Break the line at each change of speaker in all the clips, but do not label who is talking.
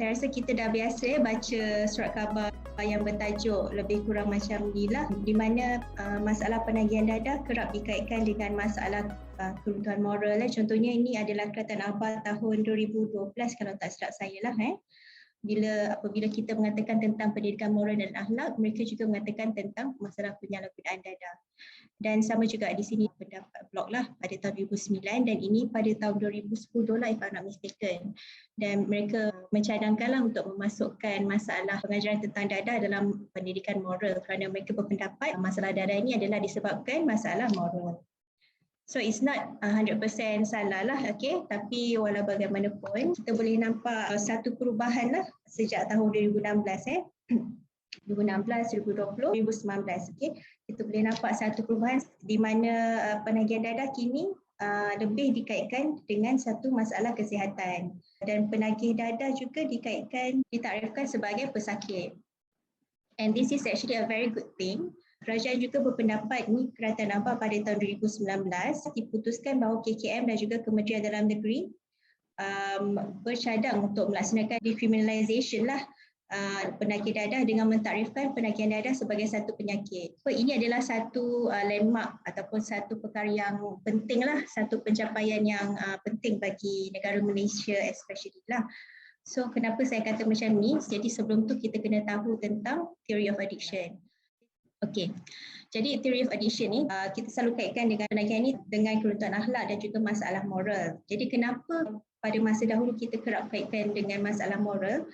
Saya rasa kita dah biasa baca surat khabar yang bertajuk lebih kurang macam inilah, di mana masalah penagihan dadah kerap dikaitkan dengan masalah keruntuhan moral. Contohnya ini adalah Kerajaan Abah tahun 2012 kalau tak silap saya lah. Apabila kita mengatakan tentang pendidikan moral dan akhlak, mereka juga mengatakan tentang masalah penyalahgunaan dadah. Dan sama juga di sini pendapat blog lah pada tahun 2009 dan ini pada tahun 2010 lah if I'm not mistaken. Dan mereka mencadangkanlah untuk memasukkan masalah pengajaran tentang dadah dalam pendidikan moral kerana mereka berpendapat masalah dadah ini adalah disebabkan masalah moral. So it's not 100% salah lah, okay? Tapi walau bagaimanapun kita boleh nampak satu perubahan lah sejak tahun 2016 2016, 2020, 2019, okay? Kita boleh nampak satu perubahan di mana penagihan dadah kini lebih dikaitkan dengan satu masalah kesihatan dan penagih dadah juga ditakdirkan sebagai pesakit. And this is actually a very good thing. Kerajaan juga berpendapat ni Kerajaan Abah pada tahun 2019 diputuskan bahawa KKM dan juga Kementerian Dalam Negeri bercadang untuk melaksanakan decriminalisation lah penagih dadah dengan mentakdirkan penagihan dadah sebagai satu penyakit. So, ini adalah satu landmark ataupun satu perkara yang penting lah, satu pencapaian yang penting bagi negara Malaysia especially lah. So kenapa saya kata macam ni? Jadi sebelum tu kita kena tahu tentang theory of addiction. Okey, jadi theory of addiction ni kita selalu kaitkan dengan penagihan ni dengan keruntuhan akhlak dan juga masalah moral. Jadi kenapa pada masa dahulu kita kerap kaitkan dengan masalah moral?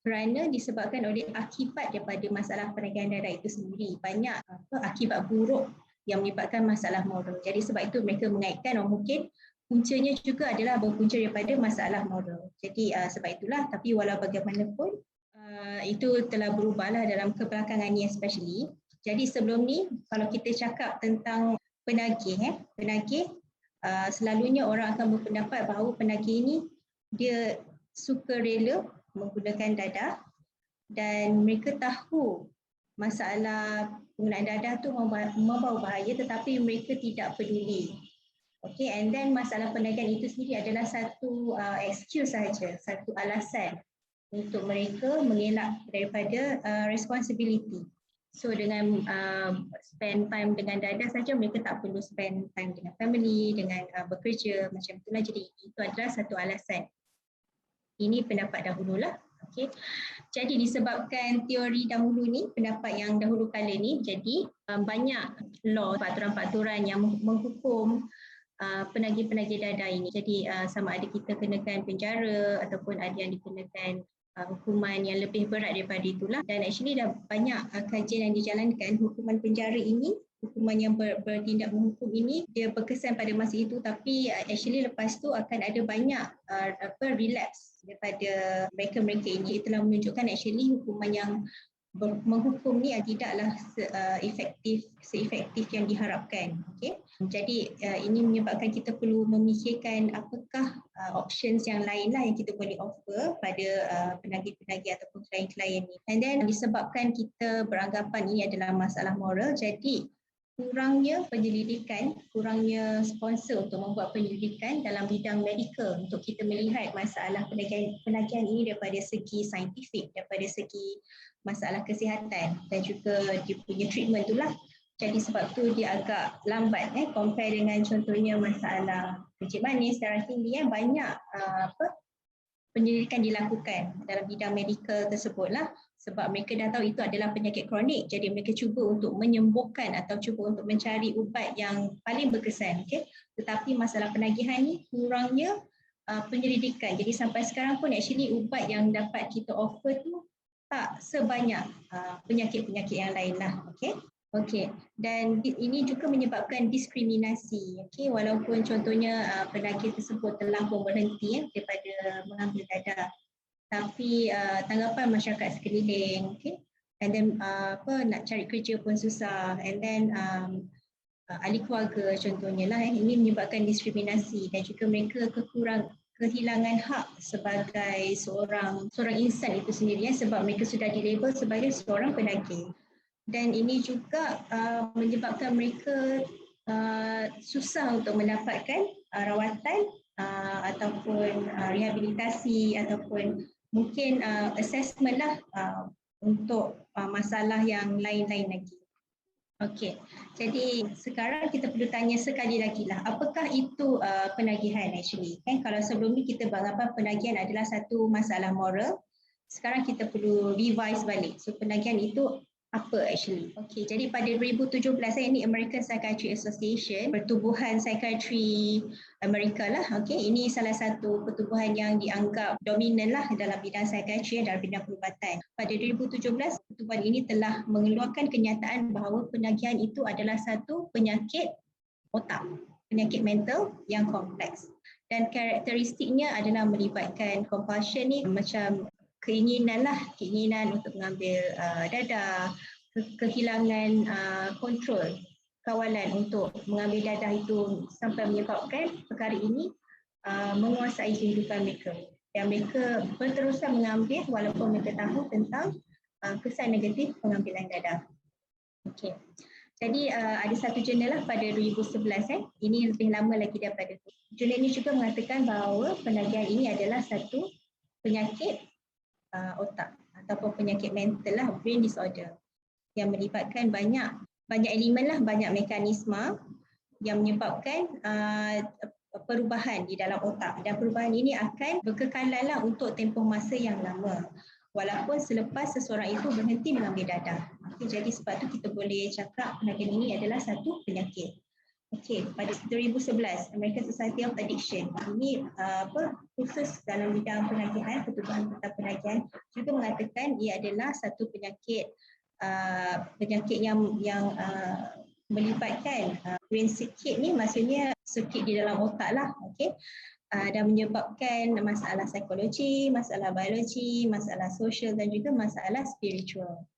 Kerana disebabkan oleh akibat daripada masalah penagihan dadah itu sendiri. Banyak akibat buruk yang menyebabkan masalah moral. Jadi sebab itu mereka mengaitkan mungkin puncanya juga adalah berpunca daripada masalah moral. Jadi sebab itulah, tapi walau bagaimanapun itu telah berubahlah dalam kebelakangan ni especially. Jadi sebelum ni kalau kita cakap tentang penagih, selalunya orang akan berpendapat bahawa penagih ni dia sukarela menggunakan dadah dan mereka tahu masalah penggunaan dadah tu membawa bahaya tetapi mereka tidak peduli. Okay, and then masalah penagihan itu sendiri adalah satu excuse sahaja, satu alasan untuk mereka mengelak daripada responsibility. So dengan spend time dengan dadah saja, mereka tak perlu spend time dengan family, dengan bekerja macam itulah. Jadi itu adalah satu alasan. Ini pendapat dahululah. Okay. Jadi disebabkan teori dahulu ni, pendapat yang dahulu kala ni, jadi banyak law, peraturan-peraturan yang menghukum penagih-penagih dadah ini. Jadi sama ada kita kenakan penjara ataupun ada yang dikenakan hukuman yang lebih berat daripada itulah. Dan actually dah banyak kajian yang dijalankan, hukuman penjara ini, hukuman yang bertindak menghukum ini, dia berkesan pada masa itu, tapi actually lepas tu akan ada banyak relapse daripada mereka-mereka ini. Itulah menunjukkan actually hukuman yang menghukum ni tidaklah seefektif yang diharapkan. Okay? Jadi ini menyebabkan kita perlu memikirkan apakah options yang lain lah yang kita boleh offer pada penagih-penagih ataupun klien-klien ni. And then disebabkan kita beranggapan ini adalah masalah moral, jadi kurangnya penyelidikan, kurangnya sponsor untuk membuat penyelidikan dalam bidang medikal untuk kita melihat masalah penagihan ini daripada segi saintifik, daripada segi masalah kesihatan dan juga dia punya treatment itulah. Jadi sebab tu dia agak lambat compare dengan contohnya masalah kencing manis, darah tinggi yang banyak penyelidikan dilakukan dalam bidang medikal tersebutlah, sebab mereka dah tahu itu adalah penyakit kronik. Jadi mereka cuba untuk menyembuhkan atau cuba untuk mencari ubat yang paling berkesan. Okay? Tetapi masalah penagihan ni kurangnya penyelidikan. Jadi sampai sekarang pun actually ubat yang dapat kita offer tu tak sebanyak penyakit-penyakit yang lain lah. Okay. Dan ini juga menyebabkan diskriminasi. Okay? Walaupun contohnya penagih tersebut telah pun berhenti daripada mengambil dadah, tapi tanggapan masyarakat sekeliling, okay? And then nak cari kerja pun susah, and then ahli keluarga contohnya lah, ini menyebabkan diskriminasi dan juga mereka kehilangan hak sebagai seorang insan itu sendiri sebab mereka sudah dilabel sebagai seorang penagih. Dan ini juga menyebabkan mereka susah untuk mendapatkan rawatan ataupun rehabilitasi ataupun mungkin assessment lah untuk masalah yang lain-lain lagi. Okey, jadi sekarang kita perlu tanya sekali lagi lah, apakah itu penagihan actually? Kalau sebelum ni kita beranggapan penagihan adalah satu masalah moral, sekarang kita perlu revise balik. So penagihan itu apa actually? Okey, jadi pada 2017 ini American Psychiatry Association, pertubuhan psikiatri Amerika lah. Okey, ini salah satu pertubuhan yang dianggap dominan lah dalam bidang psikiatri, dalam bidang perubatan. Pada 2017, pertubuhan ini telah mengeluarkan kenyataan bahawa penagihan itu adalah satu penyakit otak, penyakit mental yang kompleks. Dan karakteristiknya adalah melibatkan compulsion ni macam keinginan untuk mengambil dadah, kehilangan kontrol kawalan untuk mengambil dadah itu sampai menyebabkan perkara ini menguasai kehidupan mereka. Dan mereka berterusan mengambil walaupun mereka tahu tentang kesan negatif pengambilan dadah. Okey. Jadi ada satu jurnal lah pada 2011 ini lebih lama lagi daripada itu. Jurnal ini juga mengatakan bahawa penagihan ini adalah satu penyakit otak ataupun penyakit mental lah, brain disorder, yang melibatkan banyak elemen lah, banyak mekanisme yang menyebabkan perubahan di dalam otak, dan perubahan ini akan berkekalan lah untuk tempoh masa yang lama walaupun selepas seseorang itu berhenti mengambil dadah. Jadi sebab tu kita boleh cakap penagihan ini adalah satu penyakit. Okey, pada 2011 American Society of Addiction ini khusus dalam bidang penagihan, pertubuhan tentang penagihan juga mengatakan ia adalah satu penyakit yang melibatkan brain circuit ni, maksudnya circuit di dalam otak lah, okey, dan menyebabkan masalah psikologi, masalah biologi, masalah sosial dan juga masalah spiritual.